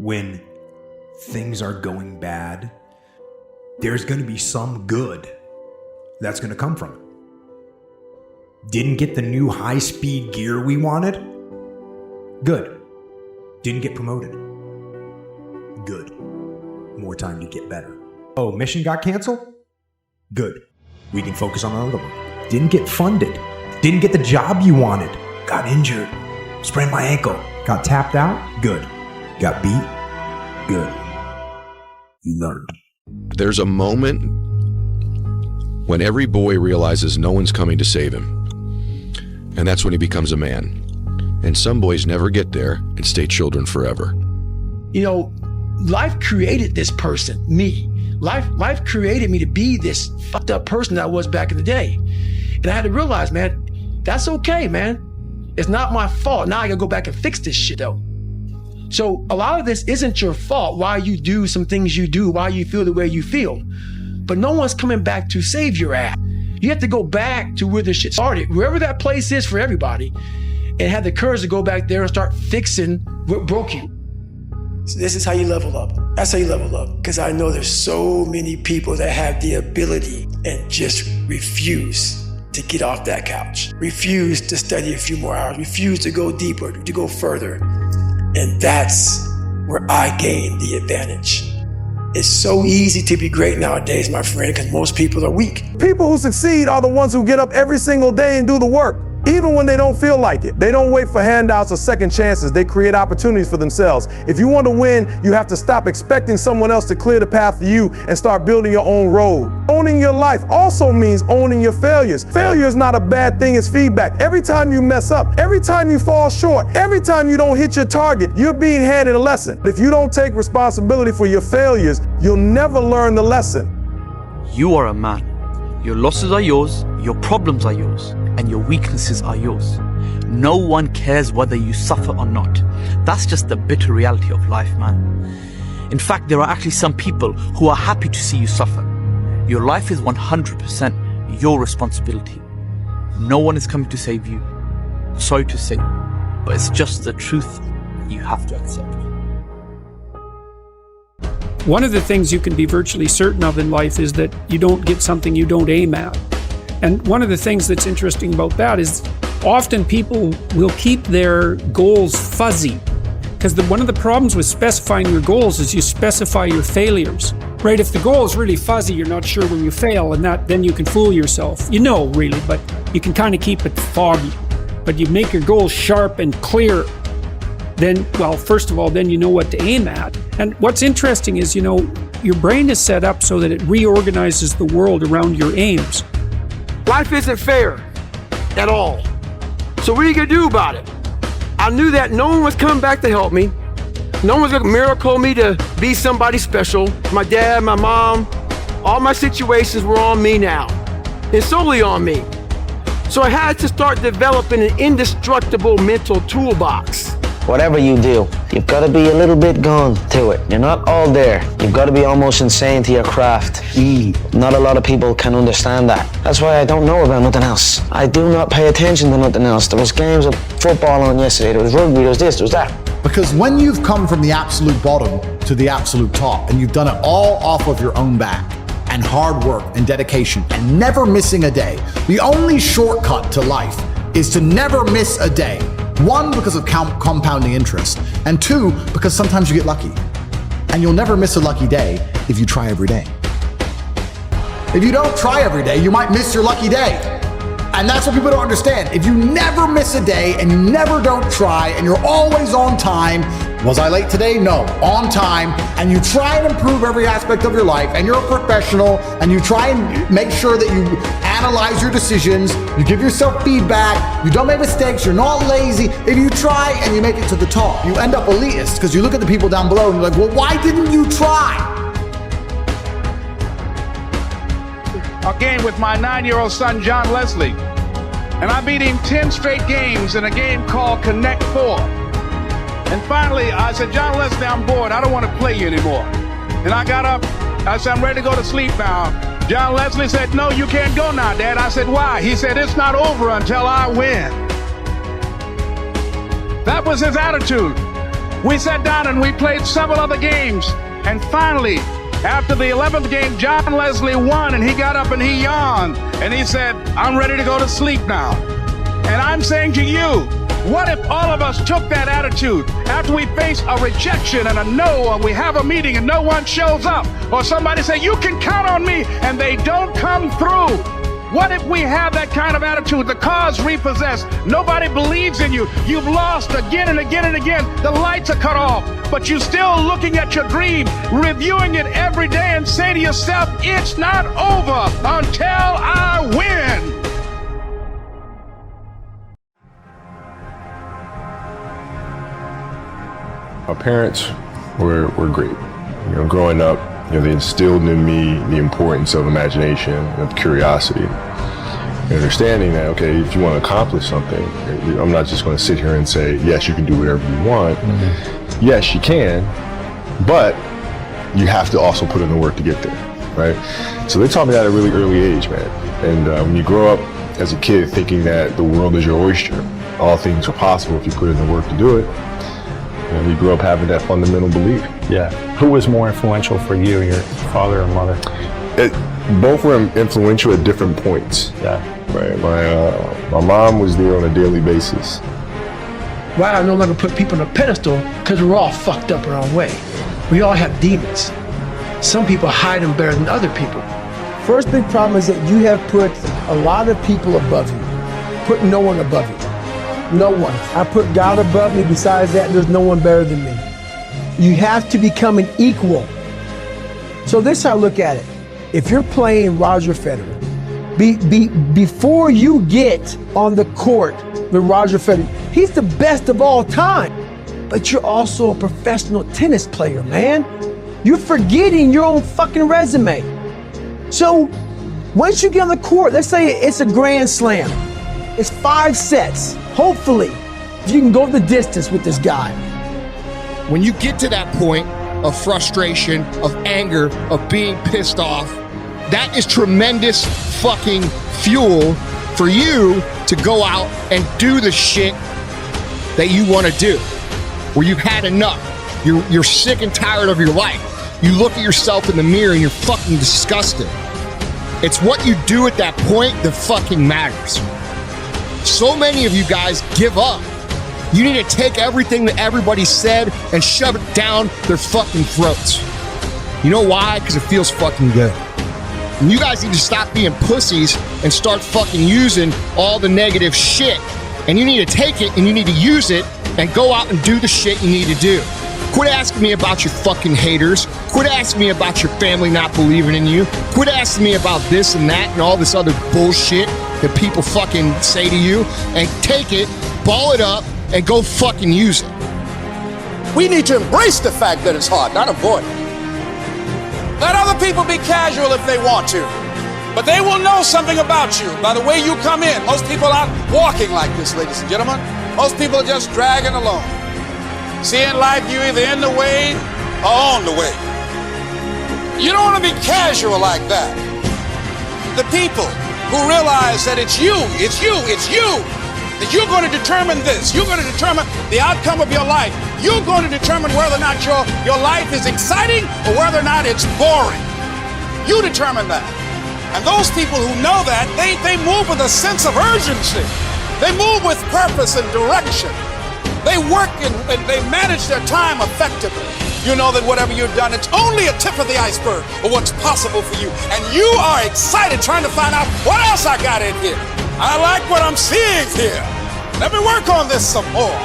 when things are going bad, there's going to be some good that's going to come from it. Didn't get the new high-speed gear we wanted? Good. Didn't get promoted? Good. More time to get better. Oh, mission got canceled? Good. We can focus on another one. Didn't get funded. Didn't get the job you wanted. Got injured. Sprained my ankle. Got tapped out? Good. Got beat? Good. You learned. There's a moment when every boy realizes no one's coming to save him. And that's when he becomes a man. And some boys never get there and stay children forever. You know, life created this person, me. Life created me to be this fucked up person that I was back in the day. And I had to realize, man, that's okay, man. It's not my fault. Now I gotta go back and fix this shit though. So a lot of this isn't your fault, why you do some things you do, why you feel the way you feel. But no one's coming back to save your ass. You have to go back to where the shit started, wherever that place is for everybody, and have the courage to go back there and start fixing what broke you. So this is how you level up. That's how you level up. Because I know there's so many people that have the ability and just refuse to get off that couch, refuse to study a few more hours, refuse to go deeper, to go further. And that's where I gain the advantage. It's so easy to be great nowadays, my friend, because most people are weak. People who succeed are the ones who get up every single day and do the work, even when they don't feel like it. They don't wait for handouts or second chances. They create opportunities for themselves. If you want to win, you have to stop expecting someone else to clear the path for you and start building your own road. Owning your life also means owning your failures. Failure is not a bad thing, it's feedback. Every time you mess up, every time you fall short, every time you don't hit your target, you're being handed a lesson. If you don't take responsibility for your failures, you'll never learn the lesson. You are a man. Your losses are yours, your problems are yours, and your weaknesses are yours. No one cares whether you suffer or not. That's just the bitter reality of life, man. In fact, there are actually some people who are happy to see you suffer. Your life is 100% your responsibility. No one is coming to save you. Sorry to say, but it's just the truth you have to accept. One of the things you can be virtually certain of in life is that you don't get something you don't aim at. And one of the things that's interesting about that is often people will keep their goals fuzzy. Because one of the problems with specifying your goals is you specify your failures. Right? If the goal is really fuzzy, you're not sure when you fail, and then you can fool yourself. You know, really, but you can kind of keep it foggy. But you make your goals sharp and clear, then, well, first of all, then you know what to aim at. And what's interesting is, you know, your brain is set up so that it reorganizes the world around your aims. Life isn't fair at all. So what are you gonna do about it? I knew that no one was coming back to help me. No one was gonna miracle me to be somebody special. My dad, my mom, all my situations were on me now. It's solely on me. So I had to start developing an indestructible mental toolbox. Whatever you do, you've got to be a little bit gone to it. You're not all there. You've got to be almost insane to your craft. Not a lot of people can understand that. That's why I don't know about nothing else. I do not pay attention to nothing else. There was games of football on yesterday. There was rugby, there was this, there was that. Because when you've come from the absolute bottom to the absolute top, and you've done it all off of your own back, and hard work and dedication, and never missing a day, the only shortcut to life is to never miss a day. One, because of compounding interest, and two, because sometimes you get lucky. And you'll never miss a lucky day if you try every day. If you don't try every day, you might miss your lucky day. And that's what people don't understand. If you never miss a day and you never don't try and you're always on time, was I late today? No, on time, and you try and improve every aspect of your life, and you're a professional, and you try and make sure that you analyze your decisions, you give yourself feedback, you don't make mistakes, you're not lazy. If you try and you make it to the top, you end up elitist, because you look at the people down below and you're like, well, why didn't you try? A game with my 9-year-old son, John Leslie, and I beat him 10 straight games in a game called Connect 4. And finally, I said, John Leslie, I'm bored. I don't want to play you anymore. And I got up. I said, I'm ready to go to sleep now. John Leslie said, no, you can't go now, Dad. I said, why? He said, it's not over until I win. That was his attitude. We sat down and we played several other games. And finally, after the 11th game, John Leslie won, and he got up and he yawned. And he said, I'm ready to go to sleep now. And I'm saying to you, what if all of us took that attitude after we face a rejection and a no, or we have a meeting and no one shows up, or somebody say, you can count on me, and they don't come through? What if we have that kind of attitude? The car's repossessed. Nobody believes in you. You've lost again and again and again. The lights are cut off, but you're still looking at your dream, reviewing it every day, and say to yourself, it's not over until I win. My parents were great. You know, growing up, you know, they instilled in me the importance of imagination, of curiosity, and understanding that, okay, if you want to accomplish something, I'm not just going to sit here and say, yes, you can do whatever you want. Mm-hmm. Yes, you can, but you have to also put in the work to get there, right? So they taught me that at a really early age, man. And when you grow up as a kid thinking that the world is your oyster, all things are possible if you put in the work to do it, and you grew up having that fundamental belief. Yeah. Who was more influential for you, your father or mother? Both were influential at different points. Yeah. Right. My mom was there on a daily basis. Why I no longer put people on a pedestal? Because we're all fucked up our own way. We all have demons. Some people hide them better than other people. First big problem is that you have put a lot of people above you. Put no one above you. No one. I put God above me. Besides that, there's no one better than me. You have to become an equal. So this is how I look at it. If you're playing Roger Federer, before you get on the court with Roger Federer, he's the best of all time. But you're also a professional tennis player, man. You're forgetting your own fucking resume. So once you get on the court, let's say it's a grand slam. It's 5 sets. Hopefully, you can go the distance with this guy. When you get to that point of frustration, of anger, of being pissed off, that is tremendous fucking fuel for you to go out and do the shit that you want to do. Where you've had enough. You're sick and tired of your life. You look at yourself in the mirror and you're fucking disgusted. It's what you do at that point that fucking matters. So many of you guys give up. You need to take everything that everybody said and shove it down their fucking throats. You know why? Because it feels fucking good. And you guys need to stop being pussies and start fucking using all the negative shit. And you need to take it and you need to use it and go out and do the shit you need to do. Quit asking me about your fucking haters. Quit asking me about your family not believing in you. Quit asking me about this and that and all this other bullshit that people fucking say to you, and take it, ball it up, and go fucking use it. We need to embrace the fact that it's hard, not avoid it. Let other people be casual if they want to, but they will know something about you by the way you come in. Most people aren't walking like this, ladies and gentlemen. Most people are just dragging along. See, in life, you're either in the way or on the way. You don't want to be casual like that. The people who realize that it's you, that you're going to determine this. You're going to determine the outcome of your life. You're going to determine whether or not your life is exciting or whether or not it's boring. You determine that. And those people who know that, they move with a sense of urgency. They move with purpose and direction. They work and they manage their time effectively. You know that whatever you've done, it's only a tip of the iceberg of what's possible for you. And you are excited trying to find out what else I got in here. I like what I'm seeing here. Let me work on this some more.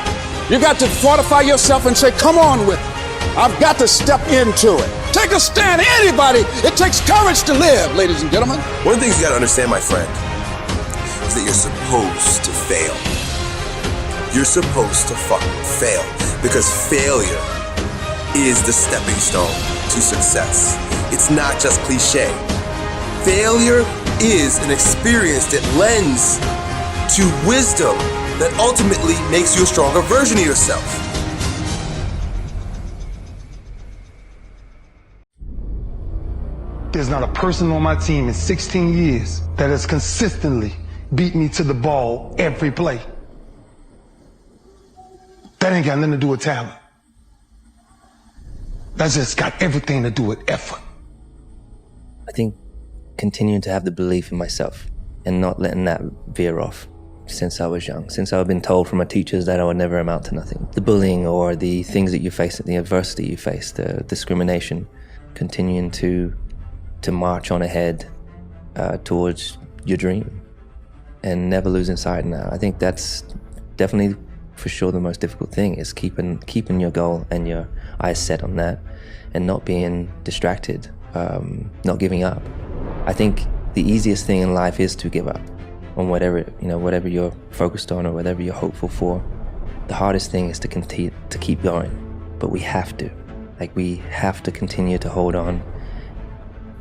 You got to fortify yourself and say, come on with it. I've got to step into it. Take a stand. Anybody, it takes courage to live, ladies and gentlemen. One of the things you got to understand, my friend, is that you're supposed to fail. You're supposed to fucking fail, because failure is the stepping stone to success. It's not just cliche. Failure is an experience that lends to wisdom that ultimately makes you a stronger version of yourself. There's not a person on my team in 16 years that has consistently beat me to the ball every play. That ain't got nothing to do with talent. That's just got everything to do with effort. I think continuing to have the belief in myself and not letting that veer off since I was young, since I've been told from my teachers that I would never amount to nothing. The bullying or the things that you face, the adversity you face, the discrimination, continuing to march on ahead towards your dream and never losing sight of that. I think that's definitely for sure the most difficult thing, is keeping your goal and your eyes set on that and not being distracted, not giving up. I think the easiest thing in life is to give up on whatever you're focused on or whatever you're hopeful for. The hardest thing is to continue to keep going, but we have to continue to hold on.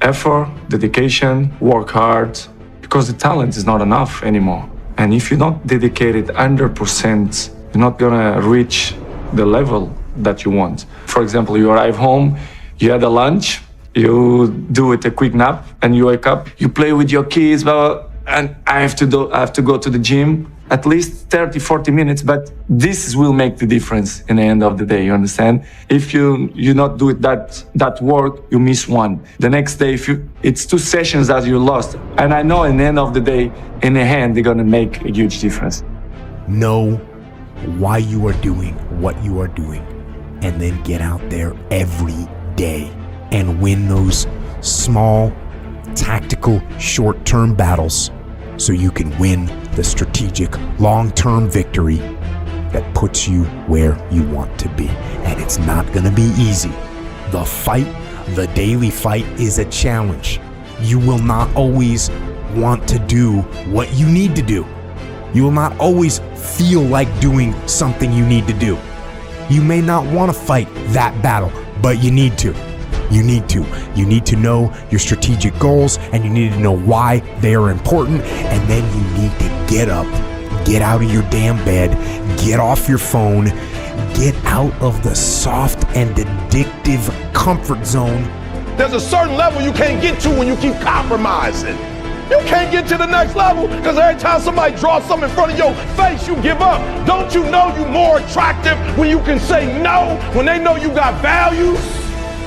Effort, dedication, work hard, because the talent is not enough anymore. And if you're not dedicated 100%, you're not gonna reach the level that you want. For example, you arrive home, you had a lunch, you do it a quick nap, and you wake up, you play with your kids, and I have to go to the gym at least 30, 40 minutes, but this will make the difference in the end of the day, you understand? If you not do it that work, you miss one. The next day, it's 2 sessions that you lost. And I know in the end of the day, in the hand, they're gonna make a huge difference. Know why you are doing what you are doing, and then get out there every day and win those small, tactical, short-term battles so you can win the strategic, long-term victory that puts you where you want to be. And it's not gonna be easy. The fight, the daily fight, is a challenge. You will not always want to do what you need to do. You will not always feel like doing something you need to do. You may not want to fight that battle, but you need to. You need to. You need to know your strategic goals, and you need to know why they are important, and then you need to get up, get out of your damn bed, get off your phone, get out of the soft and addictive comfort zone. There's a certain level you can't get to when you keep compromising. You can't get to the next level because every time somebody draws something in front of your face, you give up. Don't you know you're more attractive when you can say no, when they know you got value?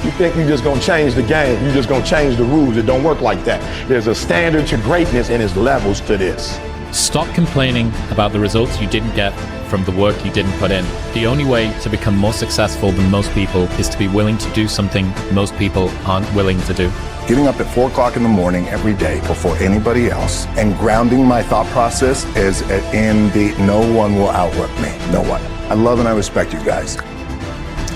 You think you're just gonna change the game, you're just gonna change the rules. It don't work like that. There's a standard to greatness and there's levels to this. Stop complaining about the results you didn't get from the work you didn't put in. The only way to become more successful than most people is to be willing to do something most people aren't willing to do. Getting up at 4 o'clock in the morning every day before anybody else and grounding my thought process is in the no one will outwork me, no one. I love and I respect you guys.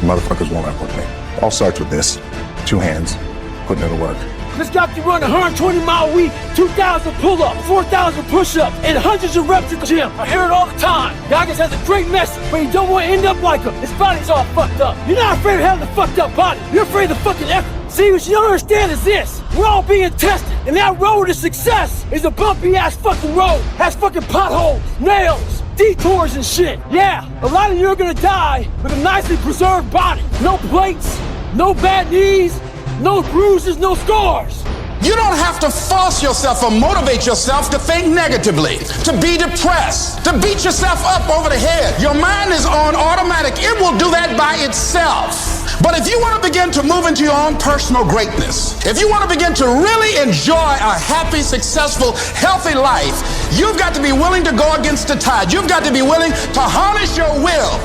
Motherfuckers won't outwork me. All starts with this, 2 hands, putting in the work. This guy can run a 120-mile week, 2,000 pull-ups, 4,000 push-ups, and hundreds of reps at the gym. I hear it all the time. Goggins has a great message, but you don't want to end up like him. His body's all fucked up. You're not afraid of having a fucked up body. You're afraid of fucking effort. See, what you don't understand is this. We're all being tested, and that road to success is a bumpy-ass fucking road. Has fucking potholes, nails, detours and shit. Yeah, a lot of you are gonna die with a nicely preserved body. No plates, no bad knees, no bruises, no scars. You don't have to force yourself or motivate yourself to think negatively, to be depressed, to beat yourself up over the head. Your mind is on automatic. It will do that by itself. But if you want to begin to move into your own personal greatness, if you want to begin to really enjoy a happy, successful, healthy life, you've got to be willing to go against the tide. You've got to be willing to harness your will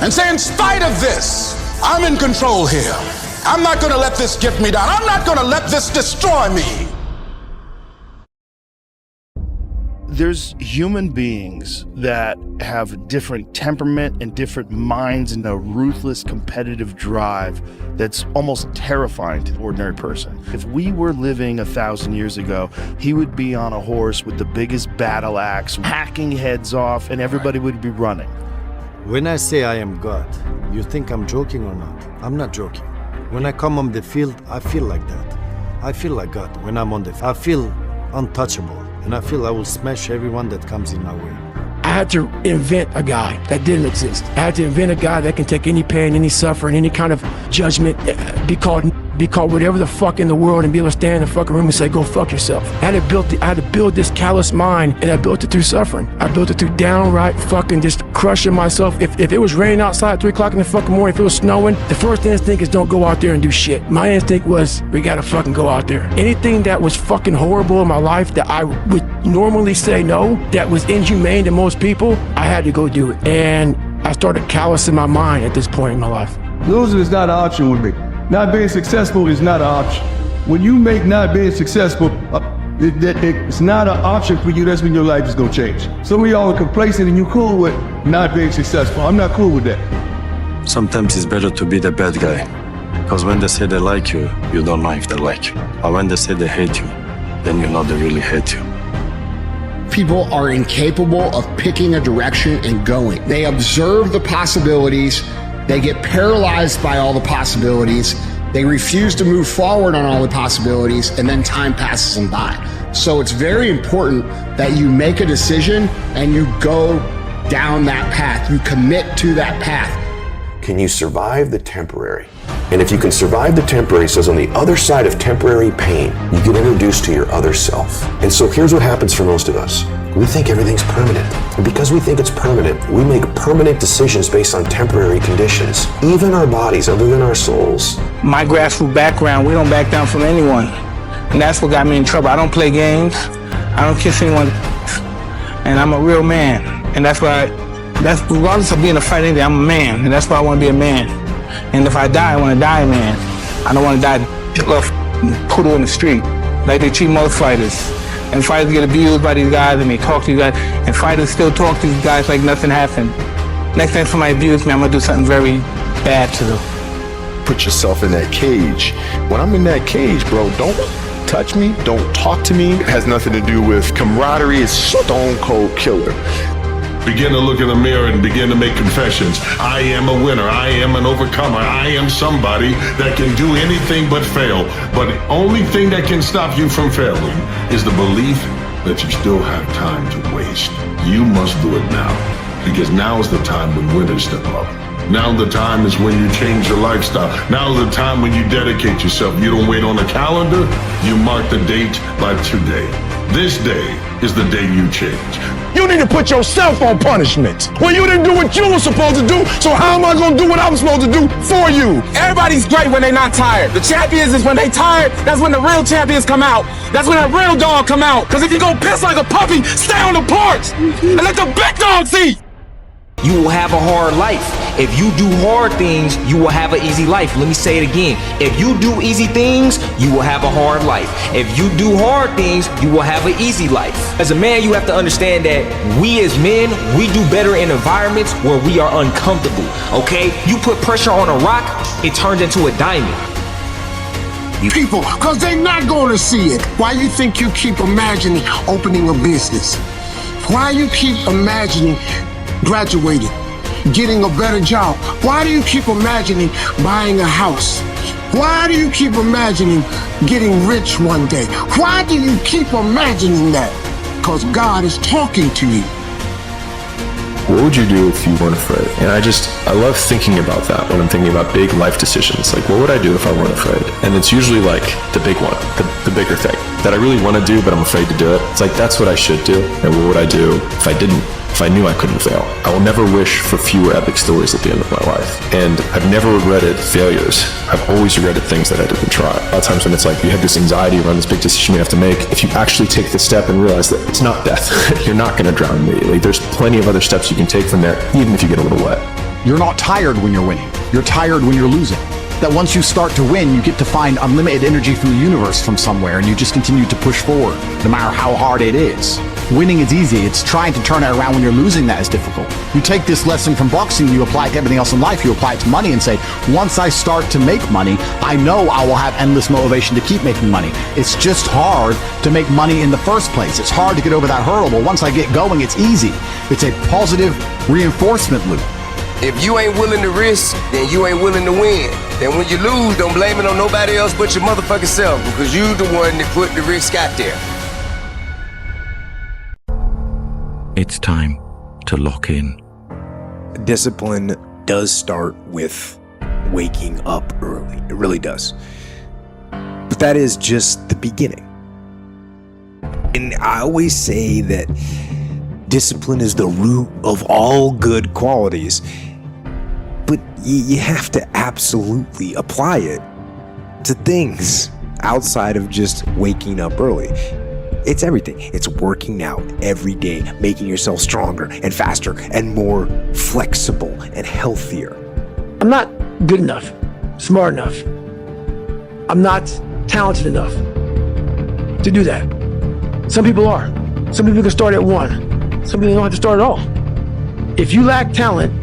and say, in spite of this, I'm in control here. I'm not going to let this get me down. I'm not going to let this destroy me. There's human beings that have different temperament and different minds and a ruthless competitive drive that's almost terrifying to the ordinary person. If we were living 1,000 years ago, he would be on a horse with the biggest battle axe, hacking heads off, and everybody would be running. When I say I am God, you think I'm joking or not? I'm not joking. When I come on the field, I feel like that. I feel like God when I'm on the field. I feel untouchable, and I feel I will smash everyone that comes in my way. I had to invent a guy that didn't exist. I had to invent a guy that can take any pain, any suffering, any kind of judgment, be called be called whatever the fuck in the world and be able to stand in the fucking room and say, go fuck yourself. I had to build this callous mind, and I built it through suffering. I built it through downright fucking just crushing myself. If it was raining outside at 3 o'clock in the fucking morning, if it was snowing, the first instinct is don't go out there and do shit. My instinct was, we gotta fucking go out there. Anything that was fucking horrible in my life that I would normally say no, that was inhumane to most people, I had to go do it. And I started callousing my mind at this point in my life. Losing is not an option with me. Not being successful is not an option. When you make not being successful, it's not an option for you, that's when your life is gonna change. Some of y'all are complacent and you cool with not being successful. I'm not cool with that. Sometimes it's better to be the bad guy. Because when they say they like you, you don't know if they like you. But when they say they hate you, then you know they really hate you. People are incapable of picking a direction and going. They observe the possibilities, they get paralyzed by all the possibilities, they refuse to move forward on all the possibilities, and then time passes them by. So it's very important that you make a decision and you go down that path, you commit to that path. Can you survive the temporary? And if you can survive the temporary, it says on the other side of temporary pain, you get introduced to your other self. And so here's what happens for most of us. We think everything's permanent. And because we think it's permanent, we make permanent decisions based on temporary conditions. Even our bodies, other than our souls. My grassroots background, we don't back down from anyone. And that's what got me in trouble. I don't play games. I don't kiss anyone. And I'm a real man. And that's regardless of being a fighter, I'm a man. And that's why I want to be a man. And if I die, I want to die, man. I don't want to die poodle in the street like they treat most fighters. And fighters get abused by these guys and they talk to these guys. And fighters still talk to these guys like nothing happened. Next time somebody abuses me, I'm going to do something very bad to them. Put yourself in that cage. When I'm in that cage, bro, don't touch me, don't talk to me. It has nothing to do with camaraderie. It's stone cold killer. Begin to look in the mirror and begin to make confessions. I am a winner. I am an overcomer. I am somebody that can do anything but fail. But the only thing that can stop you from failing is the belief that you still have time to waste. You must do it now, because now is the time when winners step up. Now the time is when you change your lifestyle. Now is the time when you dedicate yourself. You don't wait on a calendar. You mark the date by today. This day is the day you change. You need to put yourself on punishment. Well, you didn't do what you were supposed to do, so how am I going to do what I'm supposed to do for you? Everybody's great when they're not tired. The champions is when they tired. That's when the real champions come out. That's when that real dog come out. Because if you go piss like a puppy, stay on the porch and let the big dogs eat. You will have a hard life. If you do hard things, you will have an easy life. Let me say it again. If you do easy things, you will have a hard life. If you do hard things, you will have an easy life. As a man, you have to understand that we as men, we do better in environments where we are uncomfortable, okay? You put pressure on a rock, it turns into a diamond. People, because they're not going to see it. Why you think you keep imagining opening a business? Why you keep imagining graduating, getting a better job? Why do you keep imagining buying a house? Why do you keep imagining getting rich one day? Why do you keep imagining that? Because God is talking to you. What would you do if you weren't afraid? And I love thinking about that when I'm thinking about big life decisions. Like, what would I do if I weren't afraid? And it's usually like the big one, the bigger thing that I really want to do, but I'm afraid to do it. It's like, that's what I should do. And what would I do if I didn't? If I knew I couldn't fail? I will never wish for fewer epic stories at the end of my life. And I've never regretted failures. I've always regretted things that I didn't try. A lot of times when it's like you have this anxiety around this big decision you have to make, if you actually take the step and realize that it's not death, you're not going to drown immediately. There's plenty of other steps you can take from there, even if you get a little wet. You're not tired when you're winning. You're tired when you're losing. That once you start to win, you get to find unlimited energy from the universe from somewhere, and you just continue to push forward, no matter how hard it is. Winning is easy. It's trying to turn it around when you're losing that is difficult. You take this lesson from boxing, you apply it to everything else in life, you apply it to money and say, once I start to make money, I know I will have endless motivation to keep making money. It's just hard to make money in the first place. It's hard to get over that hurdle, but once I get going, it's easy. It's a positive reinforcement loop. If you ain't willing to risk, then you ain't willing to win. Then when you lose, don't blame it on nobody else but your motherfucking self, because you the one that put the risk out there. It's time to lock in. Discipline does start with waking up early. It really does. But that is just the beginning. And I always say that discipline is the root of all good qualities, but you have to absolutely apply it to things outside of just waking up early. It's everything. It's working out every day, making yourself stronger and faster and more flexible and healthier. I'm not good enough, smart enough. I'm not talented enough to do that. Some people are. Some people can start at 1. Some people don't have to start at all. If you lack talent,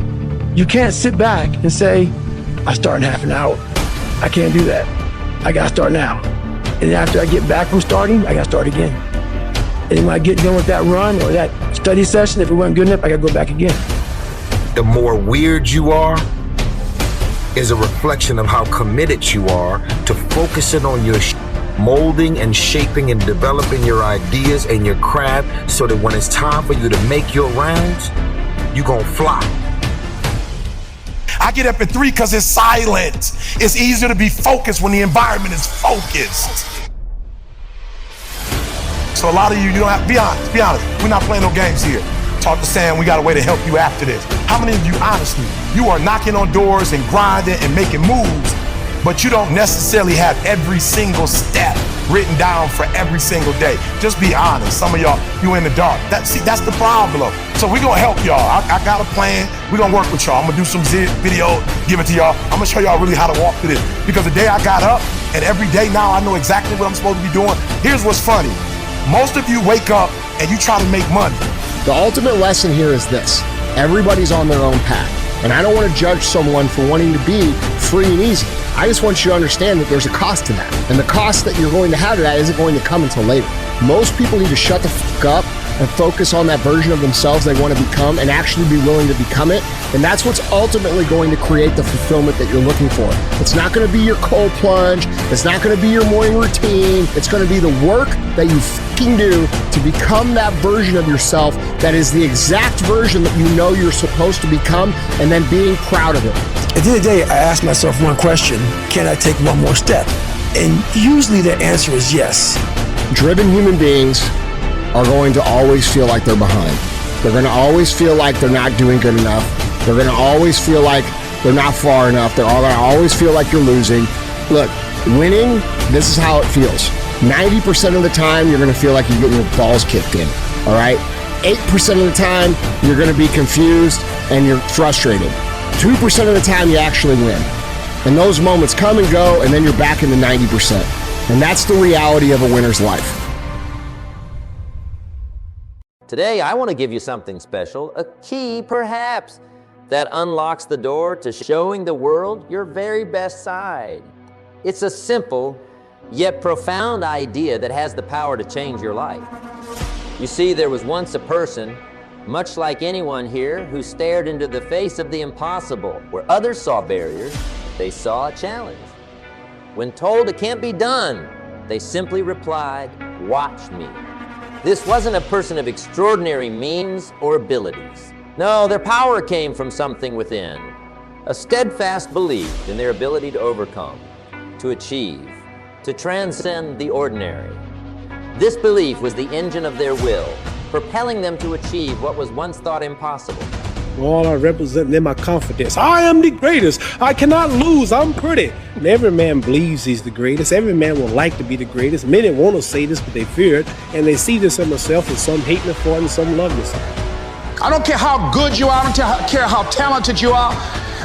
you can't sit back and say, I start in half an hour. I can't do that. I gotta start now. And after I get back from starting, I gotta start again. And then when I get done with that run or that study session, if it wasn't good enough, I gotta go back again. The more weird you are is a reflection of how committed you are to focusing on your molding and shaping and developing your ideas and your craft so that when it's time for you to make your rounds, you gonna fly. I get up at 3 because it's silent. It's easier to be focused when the environment is focused. So a lot of you don't have, be honest, we're not playing no games here. Talk to Sam, we got a way to help you after this. How many of you, honestly, you are knocking on doors and grinding and making moves, but you don't necessarily have every single step written down for every single day? Just be honest. Some of y'all, you in the dark. That's the problem. So we're gonna help y'all. I got a plan. We're gonna work with y'all. I'm gonna do some video, give it to y'all. I'm gonna show y'all really how to walk through this. Because the day I got up, and every day now I know exactly what I'm supposed to be doing. Here's what's funny. Most of you wake up and you try to make money. The ultimate lesson here is this. Everybody's on their own path. And I don't want to judge someone for wanting to be free and easy. I just want you to understand that there's a cost to that. And the cost that you're going to have to that isn't going to come until later. Most people need to shut the fuck up and focus on that version of themselves they want to become and actually be willing to become it. And that's what's ultimately going to create the fulfillment that you're looking for. It's not going to be your cold plunge. It's not going to be your morning routine. It's going to be the work that you fucking do to become that version of yourself that is the exact version that you know you're supposed to become, and then being proud of it. At the end of the day, I ask myself one question: can I take one more step? And usually the answer is yes. Driven human beings are going to always feel like they're behind. They're going to always feel like they're not doing good enough. They're going to always feel like they're not far enough. They're all going to always feel like you're losing. Look, winning, this is how it feels. 90% of the time, you're going to feel like you're getting your balls kicked in, all right? 8% of the time, you're going to be confused and you're frustrated. 2% of the time, you actually win. And those moments come and go, and then you're back in the 90%. And that's the reality of a winner's life. Today, I want to give you something special, a key perhaps, that unlocks the door to showing the world your very best side. It's a simple, yet profound idea that has the power to change your life. You see, there was once a person, much like anyone here, who stared into the face of the impossible. Where others saw barriers, they saw a challenge. When told it can't be done, they simply replied, "Watch me." This wasn't a person of extraordinary means or abilities. No, their power came from something within, a steadfast belief in their ability to overcome, to achieve, to transcend the ordinary. This belief was the engine of their will, propelling them to achieve what was once thought impossible. All I represent in my confidence. I am the greatest. I cannot lose. I'm pretty. And every man believes he's the greatest. Every man would like to be the greatest. Many want to say this, but they fear it. And they see this in themselves, and some hate me for it, and some love me for it. I don't care how good you are. I don't care how talented you are.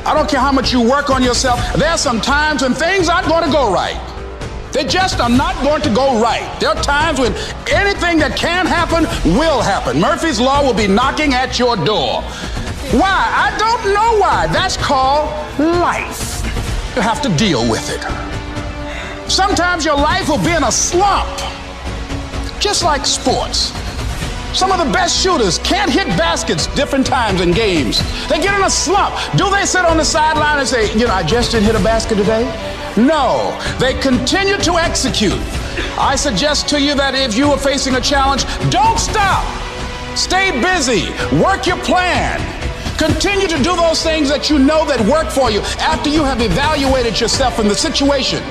I don't care how much you work on yourself. There are some times when things aren't going to go right. They just are not going to go right. There are times when anything that can happen will happen. Murphy's Law will be knocking at your door. Why? I don't know why. That's called life. You have to deal with it. Sometimes your life will be in a slump, just like sports. Some of the best shooters can't hit baskets different times in games. They get in a slump. Do they sit on the sideline and say, I just didn't hit a basket today? No, they continue to execute. I suggest to you that if you are facing a challenge, don't stop. Stay busy. Work your plan. Continue to do those things that you know that work for you after you have evaluated yourself in the situation.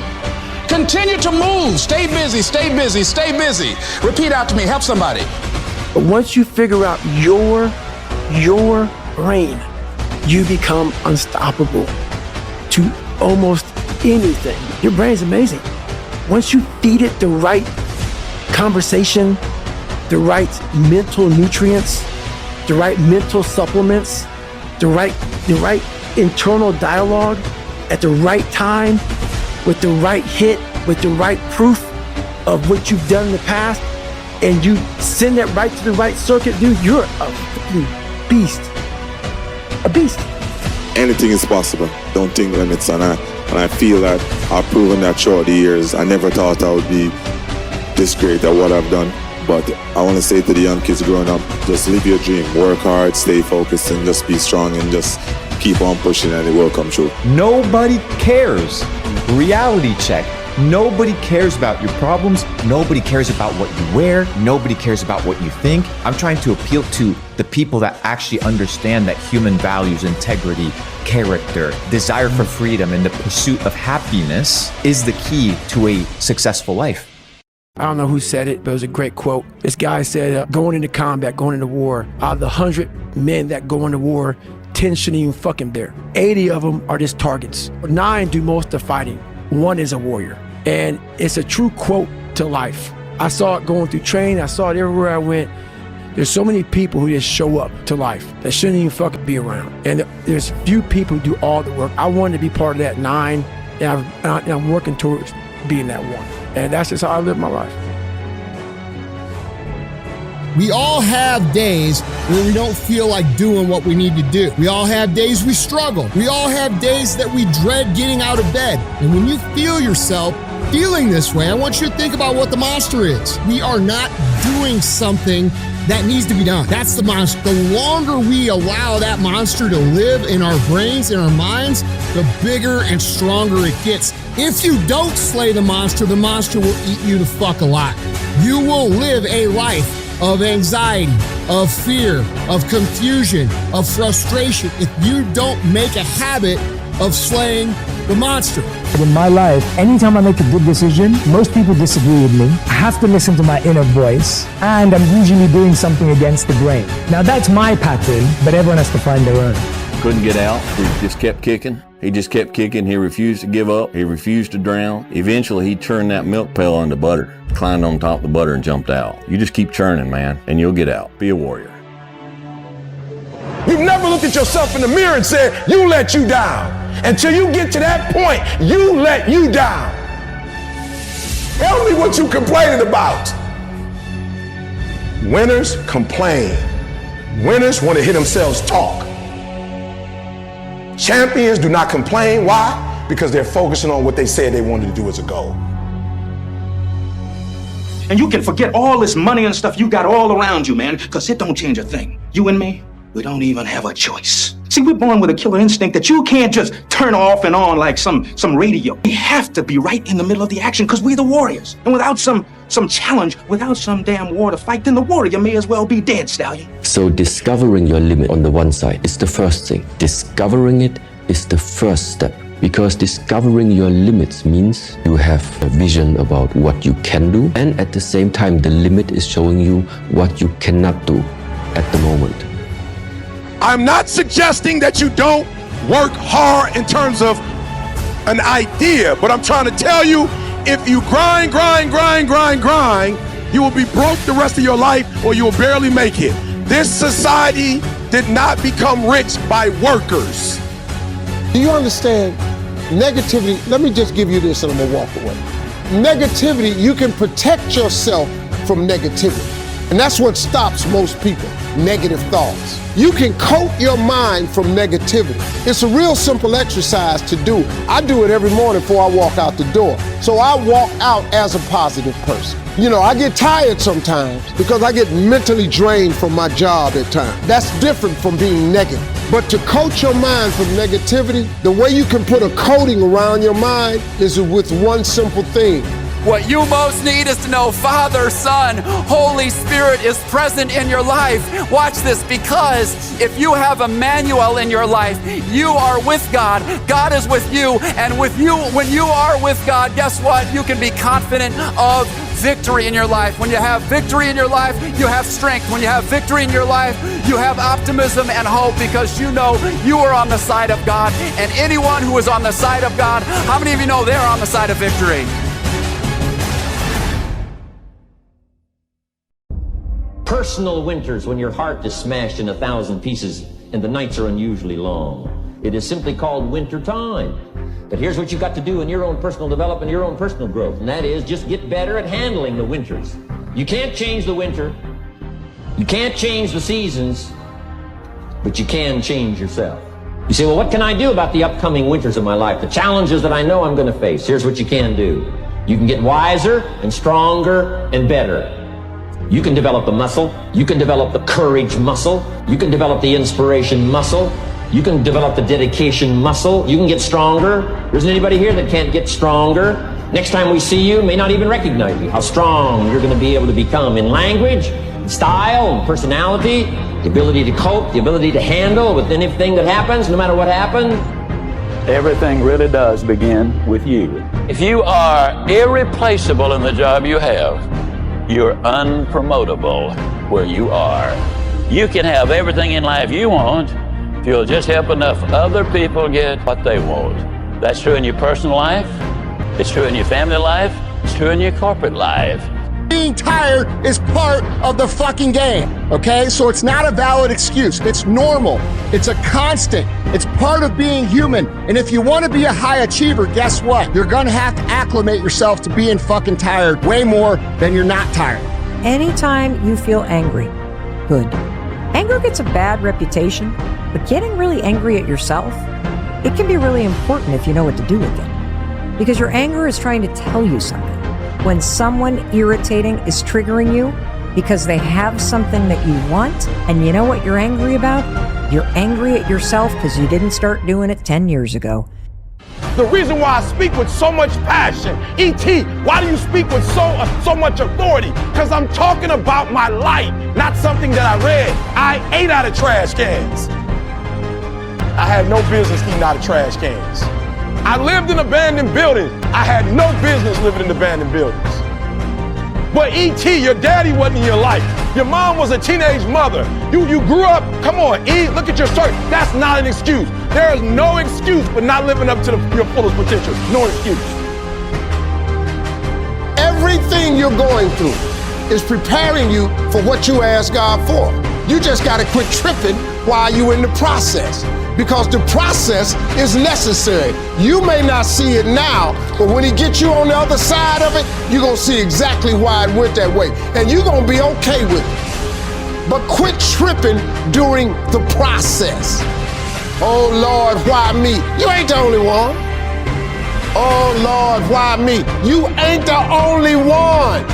Continue to move. Stay busy, stay busy, stay busy. Repeat after me. Help somebody. But once you figure out your brain, you become unstoppable to almost anything. Your brain's amazing. Once you feed it the right conversation, the right mental nutrients, the right mental supplements, the right internal dialogue at the right time, with the right hit, with the right proof of what you've done in the past, and you send that right to the right circuit, dude, you're a fucking beast. A beast. Anything is possible. Don't think limits, and I feel that I've proven that throughout the years. I never thought I would be this great at what I've done. But I want to say to the young kids growing up, just live your dream, work hard, stay focused, and just be strong and just keep on pushing and it will come true. Nobody cares. Reality check. Nobody cares about your problems. Nobody cares about what you wear. Nobody cares about what you think. I'm trying to appeal to the people that actually understand that human values, integrity, character, desire for freedom, and the pursuit of happiness is the key to a successful life. I don't know who said it, but it was a great quote. This guy said, going into combat, going into war, out of the 100 men that go into war, 10 shouldn't even fucking be there. 80 of them are just targets. 9 do most of the fighting. 1 is a warrior. And it's a true quote to life. I saw it going through training. I saw it everywhere I went. There's so many people who just show up to life that shouldn't even fucking be around. And there's few people who do all the work. I wanted to be part of that 9, and I'm working towards being that 1. And that's just how I live my life. We all have days where we don't feel like doing what we need to do. We all have days we struggle. We all have days that we dread getting out of bed. And when you feel yourself feeling this way, I want you to think about what the monster is. We are not doing something that needs to be done. That's the monster. The longer we allow that monster to live in our brains, in our minds, the bigger and stronger it gets. If you don't slay the monster will eat you the fuck alive. You will live a life of anxiety, of fear, of confusion, of frustration if you don't make a habit of slaying the monster. In my life, anytime I make a good decision, most people disagree with me. I have to listen to my inner voice, and I'm usually doing something against the grain. Now that's my pattern, but everyone has to find their own. Couldn't get out. He just kept kicking. He just kept kicking. He refused to give up. He refused to drown. Eventually, he turned that milk pail into butter, climbed on top of the butter and jumped out. You just keep churning, man, and you'll get out. Be a warrior. You've never looked at yourself in the mirror and said, you let you down. Until you get to that point, you let you down. Tell me what you complaining about. Winners complain. Winners want to hear themselves talk. Champions do not complain. Why? Because they're focusing on what they said they wanted to do as a goal. And you can forget all this money and stuff you got all around you, man, because it don't change a thing. You and me, we don't even have a choice. See, we're born with a killer instinct that you can't just turn off and on like some radio. We have to be right in the middle of the action because we're the warriors. And without some challenge, without some damn war to fight, then the warrior may as well be dead, stallion. So discovering your limit on the one side is the first thing. Discovering it is the first step. Because discovering your limits means you have a vision about what you can do, and at the same time the limit is showing you what you cannot do at the moment. I'm not suggesting that you don't work hard in terms of an idea, but I'm trying to tell you, if you grind, you will be broke the rest of your life or you will barely make it. This society did not become rich by workers. Do you understand negativity? Let me just give you this and I'm gonna walk away. Negativity, you can protect yourself from negativity. And that's what stops most people, negative thoughts. You can coat your mind from negativity. It's a real simple exercise to do. I do it every morning before I walk out the door. So I walk out as a positive person. You know, I get tired sometimes because I get mentally drained from my job at times. That's different from being negative. But to coat your mind from negativity, the way you can put a coating around your mind is with one simple thing. What you most need is to know Father, Son, Holy Spirit is present in your life. Watch this, because if you have Emmanuel in your life, you are with God. God is with you, and with you, when you are with God, guess what? You can be confident of victory in your life. When you have victory in your life, you have strength. When you have victory in your life, you have optimism and hope, because you know you are on the side of God. And anyone who is on the side of God, how many of you know they're on the side of victory? Personal winters when your heart is smashed in 1,000 pieces and the nights are unusually long. It is simply called winter time. But here's what you've got to do in your own personal development, your own personal growth, and that is just get better at handling the winters. You can't change the winter. You can't change the seasons, but you can change yourself. You say, well, what can I do about the upcoming winters of my life? The challenges that I know I'm going to face. Here's what you can do. You can get wiser and stronger and better. You can develop the muscle. You can develop the courage muscle. You can develop the inspiration muscle. You can develop the dedication muscle. You can get stronger. There isn't anybody here that can't get stronger. Next time we see you, may not even recognize you. How strong you're going to be able to become in language, in style, and personality, the ability to cope, the ability to handle with anything that happens, no matter what happens. Everything really does begin with you. If you are irreplaceable in the job you have, you're unpromotable where you are. You can have everything in life you want if you'll just help enough other people get what they want. That's true in your personal life, it's true in your family life, it's true in your corporate life. Being tired is part of the fucking game, okay? So it's not a valid excuse. It's normal. It's a constant. It's part of being human. And if you want to be a high achiever, guess what? You're going to have to acclimate yourself to being fucking tired way more than you're not tired. Anytime you feel angry, good. Anger gets a bad reputation, but getting really angry at yourself, it can be really important if you know what to do with it. Because your anger is trying to tell you something. When someone irritating is triggering you because they have something that you want, and you know what you're angry about? You're angry at yourself because you didn't start doing it 10 years ago. The reason why I speak with so much passion, E.T., why do you speak with so much authority? Because I'm talking about my life, not something that I read. I ate out of trash cans. I had no business eating out of trash cans. I lived in abandoned buildings. I had no business living in abandoned buildings. But E.T., your daddy wasn't in your life. Your mom was a teenage mother. You grew up, come on, E, look at your shirt. That's not an excuse. There is no excuse for not living up to your fullest potential. No excuse. Everything you're going through is preparing you for what you ask God for. You just got to quit tripping while you're in the process, because the process is necessary. You may not see it now, but when he gets you on the other side of it, you're going to see exactly why it went that way, and you're going to be okay with it. But quit tripping during the process. Oh Lord, why me? You ain't the only one. Oh Lord, why me? You ain't the only one.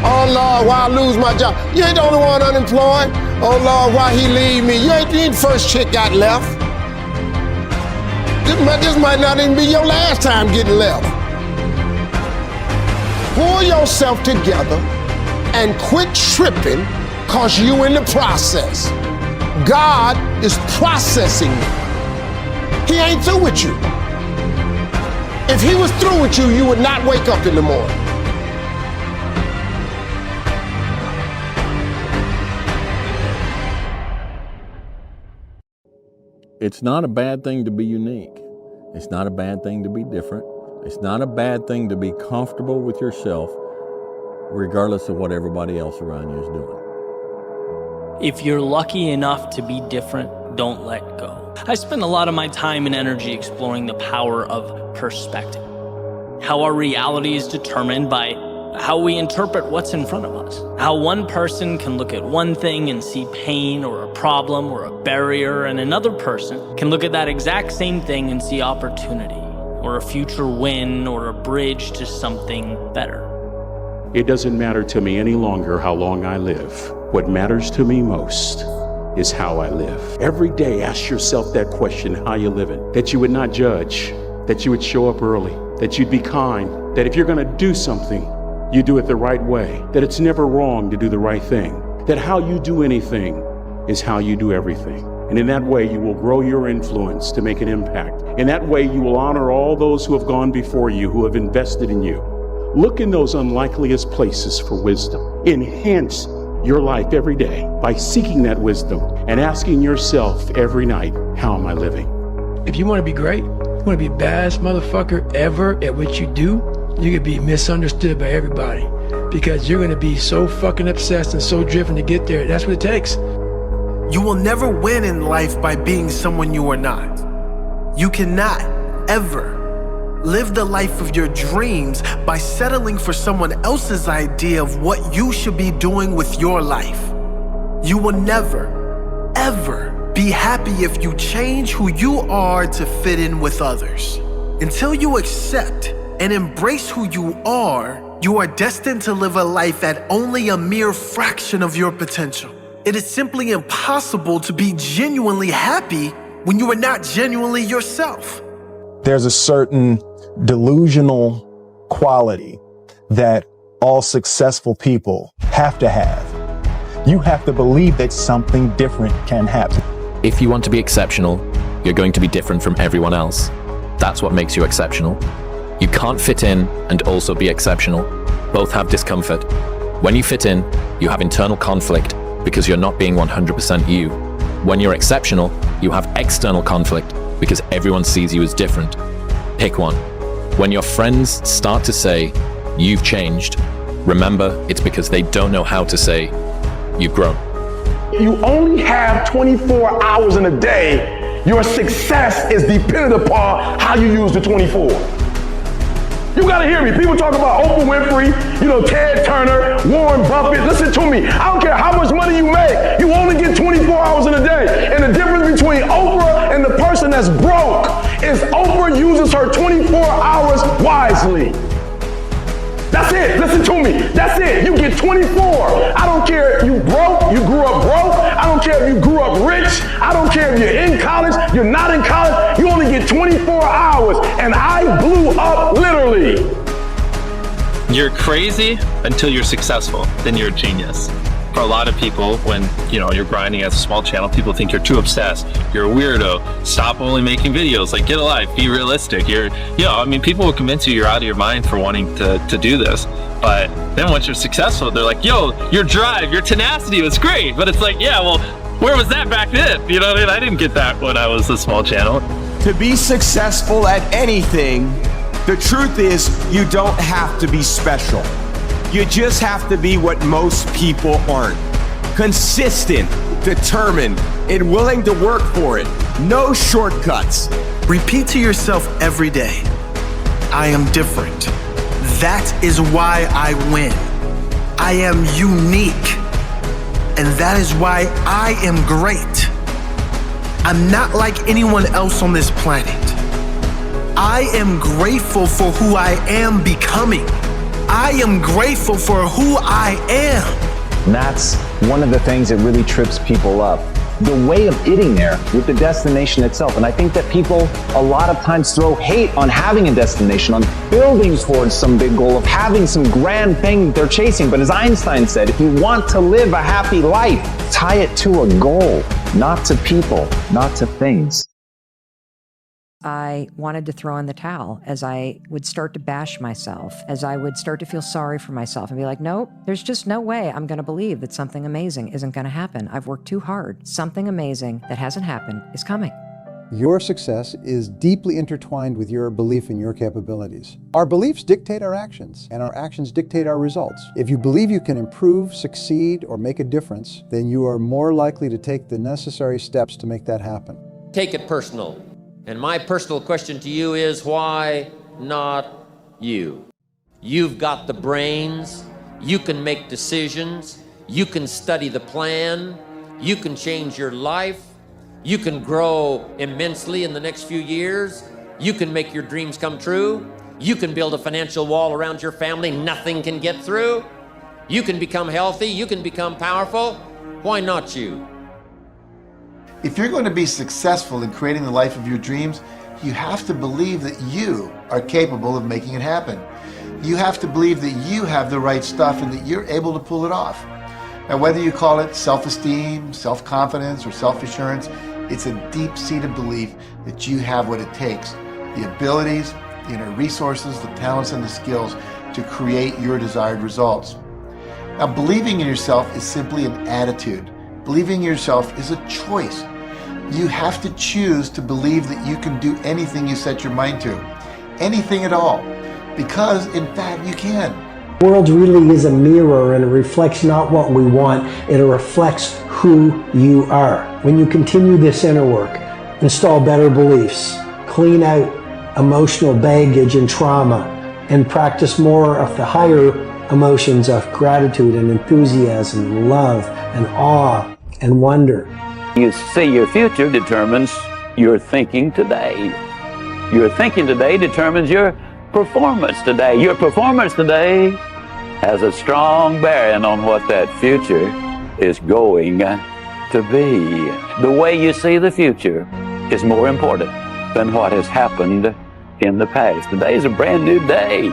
Oh Lord, why I lose my job? You ain't the only one unemployed. Oh Lord, why he leave me? You ain't the first chick got left. This might not even be your last time getting left. Pull yourself together and quit tripping, cause you in the process. God is processing you. He ain't through with you. If he was through with you, you would not wake up in the morning. It's not a bad thing to be unique. It's not a bad thing to be different. It's not a bad thing to be comfortable with yourself, regardless of what everybody else around you is doing. If you're lucky enough to be different, don't let go. I spend a lot of my time and energy exploring the power of perspective. How our reality is determined by how we interpret what's in front of us. How one person can look at one thing and see pain or a problem or a barrier, and another person can look at that exact same thing and see opportunity or a future win or a bridge to something better. It doesn't matter to me any longer how long I live. What matters to me most is how I live. Every day ask yourself that question, how you living? That you would not judge, that you would show up early, that you'd be kind, that if you're going to do something, you do it the right way, that it's never wrong to do the right thing, that how you do anything is how you do everything. And in that way, you will grow your influence to make an impact. In that way, you will honor all those who have gone before you, who have invested in you. Look in those unlikeliest places for wisdom. Enhance your life every day by seeking that wisdom and asking yourself every night, how am I living? If you want to be great, you want to be the baddest motherfucker ever at what you do, you're going to be misunderstood by everybody because you're going to be so fucking obsessed and so driven to get there. That's what it takes. You will never win in life by being someone you are not. You cannot ever live the life of your dreams by settling for someone else's idea of what you should be doing with your life. You will never, ever be happy if you change who you are to fit in with others. Until you accept and embrace who you are destined to live a life at only a mere fraction of your potential. It is simply impossible to be genuinely happy when you are not genuinely yourself. There's a certain delusional quality that all successful people have to have. You have to believe that something different can happen. If you want to be exceptional, you're going to be different from everyone else. That's what makes you exceptional. You can't fit in and also be exceptional. Both have discomfort. When you fit in, you have internal conflict because you're not being 100% you. When you're exceptional, you have external conflict because everyone sees you as different. Pick one. When your friends start to say, you've changed, remember it's because they don't know how to say, you've grown. You only have 24 hours in a day. Your success is dependent upon how you use the 24. You gotta hear me. People talk about Oprah Winfrey, Ted Turner, Warren Buffett. Listen to me. I don't care how much money you make. You only get 24 hours in a day. And the difference between Oprah and the person that's broke is Oprah uses her 24 hours wisely. That's it. Listen to me. That's it. You get 24. I don't care if you broke, you grew up broke. I don't care if you grew up rich. I don't care if you're in college, you're not in college. You only get 24 hours. And I blew up literally. You're crazy until you're successful. Then you're a genius. For a lot of people, when you're grinding as a small channel, people think you're too obsessed. You're a weirdo. Stop only making videos. Like, get a life. Be realistic. People will convince you you're out of your mind for wanting to do this. But then once you're successful, they're like, yo, your drive, your tenacity was great. But it's like, yeah, well, where was that back then? You know what I mean? I didn't get that when I was a small channel. To be successful at anything, the truth is you don't have to be special. You just have to be what most people aren't. Consistent, determined, and willing to work for it. No shortcuts. Repeat to yourself every day, I am different. That is why I win. I am unique. And that is why I am great. I'm not like anyone else on this planet. I am grateful for who I am becoming. I am grateful for who I am. And that's one of the things that really trips people up. The way of getting there with the destination itself. And I think that people a lot of times throw hate on having a destination, on building towards some big goal, of having some grand thing that they're chasing. But as Einstein said, if you want to live a happy life, tie it to a goal, not to people, not to things. I wanted to throw in the towel as I would start to bash myself, as I would start to feel sorry for myself and be like, nope, there's just no way I'm going to believe that something amazing isn't going to happen. I've worked too hard. Something amazing that hasn't happened is coming. Your success is deeply intertwined with your belief in your capabilities. Our beliefs dictate our actions, and our actions dictate our results. If you believe you can improve, succeed, or make a difference, then you are more likely to take the necessary steps to make that happen. Take it personal. And my personal question to you is, why not you? You've got the brains, you can make decisions, you can study the plan, you can change your life, you can grow immensely in the next few years, you can make your dreams come true, you can build a financial wall around your family nothing can get through, you can become healthy, you can become powerful. Why not you? If you're going to be successful in creating the life of your dreams, you have to believe that you are capable of making it happen. You have to believe that you have the right stuff and that you're able to pull it off. Now, whether you call it self-esteem, self-confidence, or self-assurance, it's a deep-seated belief that you have what it takes, the abilities, the inner resources, the talents, and the skills to create your desired results. Now, believing in yourself is simply an attitude. Believing in yourself is a choice. You have to choose to believe that you can do anything you set your mind to, anything at all, because in fact you can. The world really is a mirror, and it reflects not what we want, it reflects who you are. When you continue this inner work, install better beliefs, clean out emotional baggage and trauma, and practice more of the higher emotions of gratitude and enthusiasm and love and awe and wonder. You see, your future determines your thinking today. Your thinking today determines your performance today. Your performance today has a strong bearing on what that future is going to be. The way you see the future is more important than what has happened in the past. Today is a brand new day.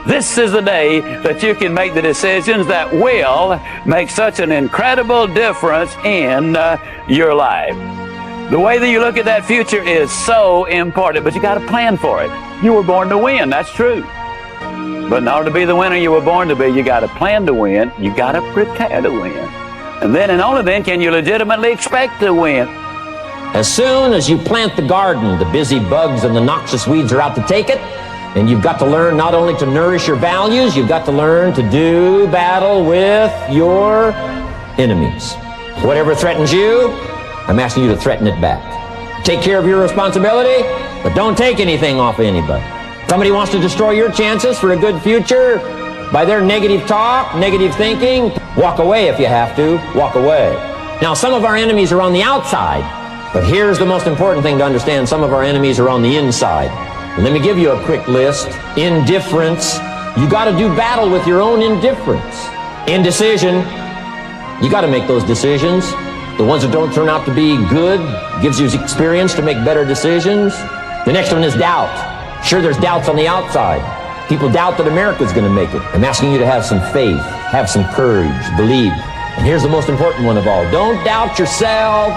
This is the day that you can make the decisions that will make such an incredible difference in your life. The way that you look at that future is so important, but you got to plan for it. You were born to win, that's true. But in order to be the winner you were born to be, you got to plan to win, you got to prepare to win. And then and only then can you legitimately expect to win. As soon as you plant the garden, the busy bugs and the noxious weeds are out to take it. And you've got to learn not only to nourish your values, you've got to learn to do battle with your enemies. Whatever threatens you, I'm asking you to threaten it back. Take care of your responsibility, but don't take anything off of anybody. Somebody wants to destroy your chances for a good future by their negative talk, negative thinking. Walk away if you have to. Walk away. Now, some of our enemies are on the outside, but here's the most important thing to understand. Some of our enemies are on the inside. Let me give you a quick list. Indifference. You got to do battle with your own indifference. Indecision. You got to make those decisions. The ones that don't turn out to be good gives you experience to make better decisions. The next one is doubt. Sure, there's doubts on the outside. People doubt that America's going to make it. I'm asking you to have some faith, have some courage, believe. And here's the most important one of all. Don't doubt yourself.